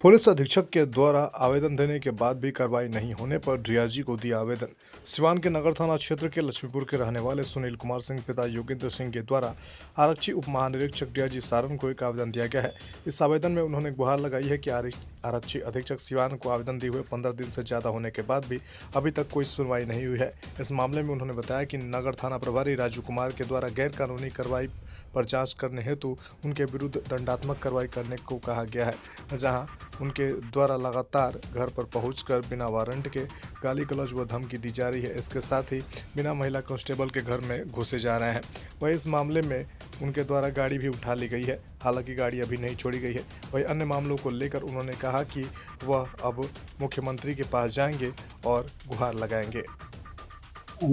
Police अधीक्षक के द्वारा आवेदन देने के बाद भी कार्रवाई नहीं होने पर डीआईजी को दिया आवेदन। सिवान के नगर थाना क्षेत्र के लक्ष्मीपुर के रहने वाले सुनील कुमार सिंह पिता योगेंद्र सिंह के द्वारा आरक्षी उप महानिरीक्षक डीआईजी सारण को एक आवेदन दिया गया है। इस आवेदन में उन्होंने गुहार लगाई है कि आरक्षी अधीक्षक सिवान को आवेदन दिए हुए 15 दिन से ज्यादा होने के बाद भी अभी तक कोई सुनवाई नहीं हुई है। इस मामले में उन्होंने बताया कि नगर थाना प्रभारी राजू कुमार के द्वारा गैर कानूनी कार्रवाई पर जांच करने हेतु उनके विरुद्ध दंडात्मक कार्रवाई करने को कहा गया है, जहां उनके द्वारा लगातार घर पर पहुंचकर बिना वारंट के गाली गलौज व धमकी दी जा रही है। इसके साथ ही बिना महिला कांस्टेबल के घर में घुसे जा रहे हैं। वहीं इस मामले में उनके द्वारा गाड़ी भी उठा ली गई है, हालांकि गाड़ी अभी नहीं छोड़ी गई है। वहीं अन्य मामलों को लेकर उन्होंने कहा कि वह अब मुख्यमंत्री के पास जाएंगे और गुहार लगाएंगे।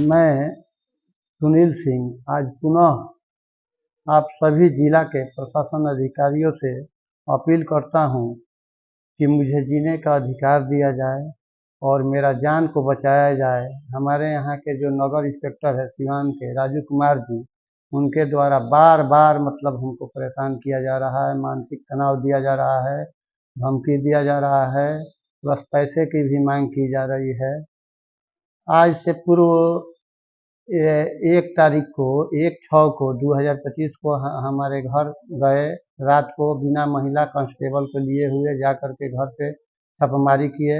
मैं सुनील सिंह आज पुनः आप सभी जिला के प्रशासन अधिकारियों से अपील करता हूं कि मुझे जीने का अधिकार दिया जाए और मेरा जान को बचाया जाए। हमारे यहाँ के जो नगर इंस्पेक्टर है सिवान के राजू कुमार जी, उनके द्वारा बार बार हमको परेशान किया जा रहा है, मानसिक तनाव दिया जा रहा है, धमकी दिया जा रहा है, प्लस पैसे की भी मांग की जा रही है। आज से पूर्व 1 को 2025 को हमारे घर गए, रात को बिना महिला कांस्टेबल को लिए हुए जा कर के घर पे छापेमारी किए,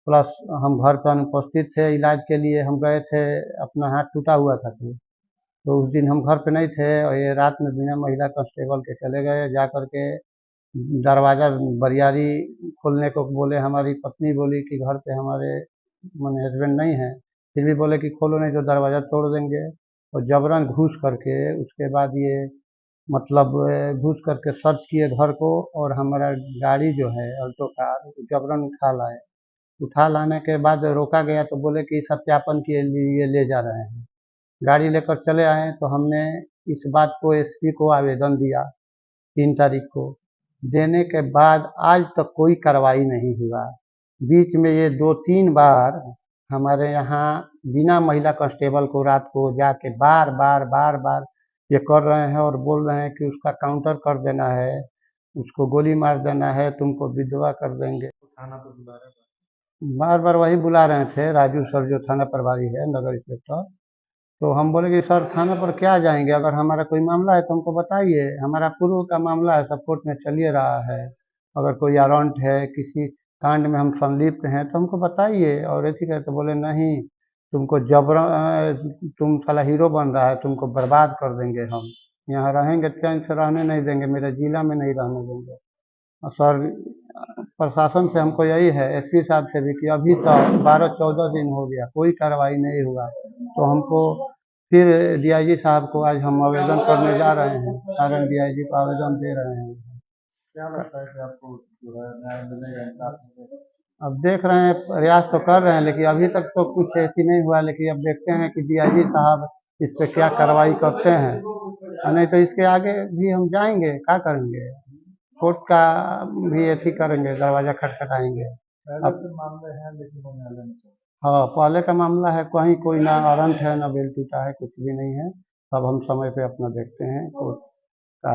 प्लस हम घर पर अनुपस्थित थे। इलाज के लिए हम गए थे, अपना हाथ टूटा हुआ था तो उस दिन हम घर पे नहीं थे और ये रात में बिना महिला कांस्टेबल के चले गए। जा कर के दरवाज़ा बरियारी खोलने को बोले, हमारी पत्नी बोली कि घर पे हमारे माने हस्बैंड नहीं है, फिर भी बोले कि खोलो नहीं तो दरवाज़ा तोड़ देंगे। और जबरन घुस करके उसके बाद ये घुस करके सर्च किए घर को और हमारा गाड़ी जो है अल्टो कार जबरन उठा लाने के बाद रोका गया तो बोले कि सत्यापन के लिए ले जा रहे हैं। गाड़ी लेकर चले आए तो हमने इस बात को एसपी को आवेदन दिया 3 तारीख को। देने के बाद आज तक कोई कार्रवाई नहीं हुआ। बीच में ये 2-3 बार हमारे यहाँ बिना महिला कांस्टेबल को रात को जाके बार बार ये कर रहे हैं और बोल रहे हैं कि उसका काउंटर कर देना है, उसको गोली मार देना है, तुमको विधवा कर देंगे। थाना पर बुला रहे हैं, बार बार वही बुला रहे थे, राजू सर जो थाना प्रभारी है नगर इंस्पेक्टर। तो हम बोले कि सर थाना पर क्या जाएंगे, अगर हमारा कोई मामला है तो हमको बताइए, हमारा पूर्व का मामला है, सब कोर्ट में चल ही रहा है। अगर कोई वारंट है, किसी कांड में हम संलिप्त हैं तो हमको बताइए। और ऐसी कहते बोले नहीं, तुमको तुम साला हीरो बन रहा है, तुमको बर्बाद कर देंगे, हम यहाँ रहेंगे चैन से रहने नहीं देंगे, मेरे जिला में नहीं रहने देंगे। और सर प्रशासन से हमको यही है, एसपी साहब से भी, कि अभी तक 12-14 दिन हो गया कोई कार्रवाई नहीं हुआ। तो हमको फिर डीआईजी साहब को आज हम आवेदन करने जा रहे हैं, सारण डीआईजी को आवेदन दे रहे हैं। क्या लगता है कि आपको जो है न्याय मिलेगा? अब देख रहे हैं, प्रयास तो कर रहे हैं, लेकिन अभी तक तो कुछ ऐसी नहीं हुआ। लेकिन अब देखते हैं कि डीआईजी साहब इस पे क्या कार्रवाई करते हैं, और नहीं तो इसके आगे भी हम जाएंगे, क्या करेंगे, कोर्ट का भी ऐसी करेंगे, दरवाजा खटखटाएंगे। अब मामले हैं लेकिन वो न्यायालय में, हाँ पहले का मामला है, कहीं कोई ना वारंट है ना बिल टूटा है, कुछ भी नहीं है। सब हम समय पे अपना देखते हैं, कोर्ट का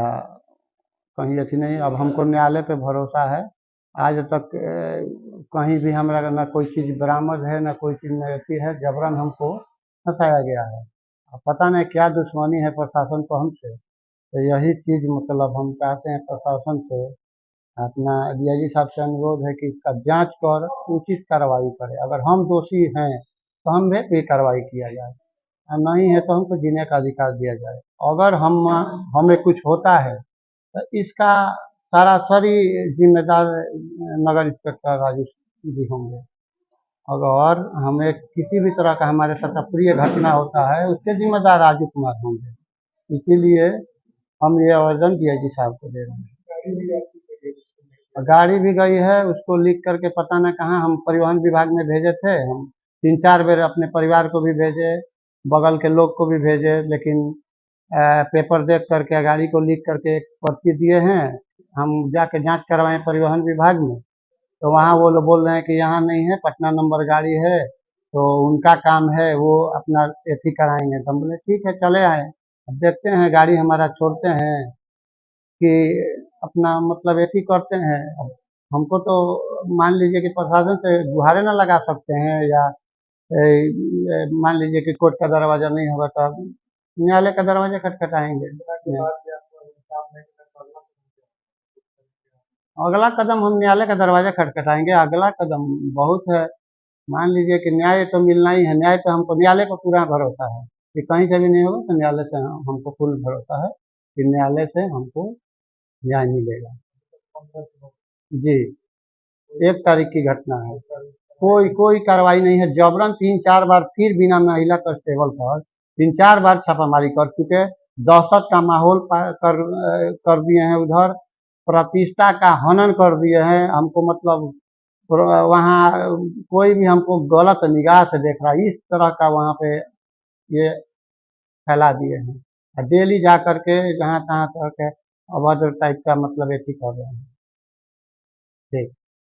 कहीं ऐसी नहीं। अब हमको न्यायालय पे भरोसा है। आज तक कहीं भी हमारा ना कोई चीज़ बरामद है, ना कोई चीज़ में ऐसी है, जबरन हमको फंसाया गया है। अब पता नहीं क्या दुश्मनी है प्रशासन को हमसे। तो यही चीज़ हम चाहते हैं प्रशासन से, अपना डीआईजी साहब से अनुरोध है कि इसका जांच कर उचित कार्रवाई करे। अगर हम दोषी हैं तो हम पे कार्रवाई किया जाए, और नहीं है तो हमको जीने का अधिकार दिया जाए। अगर हमें कुछ होता है तो इसका सरासरी जिम्मेदार नगर इंस्पेक्टर राजू जी होंगे। अगर हमें किसी भी तरह का हमारे साथ अप्रिय घटना होता है, उसके जिम्मेदार राजू कुमार होंगे। इसीलिए हम ये आवेदन डीआईजी साहब को दे रहे हैं। गाड़ी भी गई है, उसको लिख करके पता न कहाँ हम परिवहन विभाग में भेजे थे। हम 3-4 बार अपने परिवार को भी भेजे, बगल के लोग को भी भेजे, लेकिन पेपर देख करके गाड़ी को लिख करके एक पर्ची दिए हैं। हम जाके जांच करवाएं परिवहन विभाग में, तो वहाँ वो लोग बोल रहे हैं कि यहाँ नहीं है, पटना नंबर गाड़ी है, तो उनका काम है, वो अपना एथी कराएंगे। तो हम बोले ठीक है चले आए। अब देखते हैं, गाड़ी हमारा छोड़ते हैं कि अपना एथी करते हैं। हमको तो मान लीजिए कि प्रशासन से गुहारे ना लगा सकते हैं, या मान लीजिए कि कोर्ट का दरवाजा नहीं होगा तो आप न्यायालय का दरवाजा खटखटाएंगे। अगला कदम हम न्यायालय का दरवाजा खटखटाएंगे। अगला कदम बहुत है। मान लीजिए कि न्याय तो मिलना ही है। न्याय तो हमको न्यायालय पर पूरा भरोसा है कि कहीं से भी नहीं होगा, तो न्यायालय से हमको पूर्ण भरोसा है कि न्यायालय से हमको न्याय मिलेगा। जी, 1 तारीख की घटना है। कोई कोई कार्रवाई नहीं है। जबरन 3-4 बार फिर बिना महिला कांस्टेबल पर 3-4 बार छापामारी कर चुके। दहशत का माहौल कर दिए हैं उधर। प्रतिष्ठा का हनन कर दिए हैं। हमको मतलब वहाँ कोई भी हमको गलत निगाह से देख रहा है, इस तरह का वहाँ पे ये फैला दिए हैं। और डेली जा करके जहाँ तहाँ करके अभद्र टाइप का मतलब एथी कर रहे हैं। ठीक।